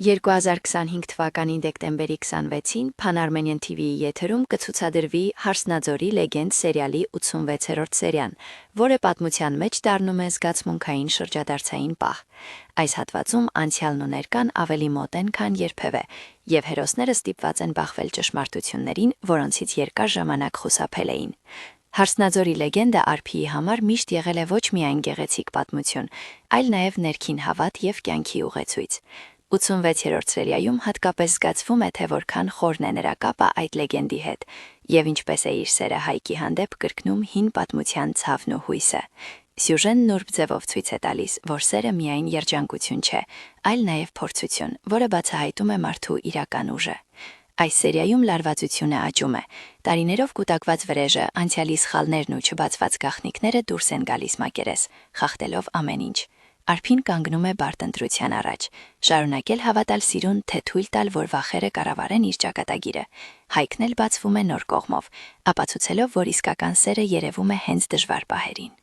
2025 թվականի դեկտեմբերի 26-ին Pan Armenian TV-ի եթերում կցուցադրվի «Հարսնաձորի լեգենդ» սերիալի 86-րդ սերիան, որը պատմության մեջ դառնում է զգացմունքային շրջադարձային պահ։ Այս հատվածում անցյալն ու ներկան ավելի մոտ են, քան երբևէ, եւ հերոսները ստիպված են բախվել ճշմարտություններին, որոնցից երկար ժամանակ խուսափել էին։ Հարսնաձորի լեգենդը Արփիի համար միշտ եղել է ոչ միայն գեղեցիկ պատմություն, այլ նաև ներքին հավատ եւ կյանքի ուղեցույց։ 86-րդ սերիայում հատկապես զգացվում է, թե որքան խորն է նրա կապը այդ լեգենդի հետ, եւ ինչպես է իր սերը Հայկի հանդեպ կրկնում հին պատմության ցավն ու հույսը։ Սյուժեն նուրբ ձևով ցույց է տալիս, որ սերը միայն երջանկություն չէ, այլ նաև փորձություն, որը բացահայտում է մարդու իրական ուժը։ Այս սերիայում լարվածությունը աճում է։ Տարիներով կուտակված վրեժը, անցյալի սխալներն ու չբացված գաղտնիքները դուրս են գալիս մակերես, խախտելով ամեն ինչ։ Արփին կանգնում է բարդ ընտրության առաջ, շարունակել հավատալ սիրուն, թե թույլ տալ, որ վախերը կառավարեն իր ճակատագիրը։ Հայկն էլ բացվում է նոր կողմով, ապացուցելով, որ իսկական սերը երևում է հենց դժվար պահերին։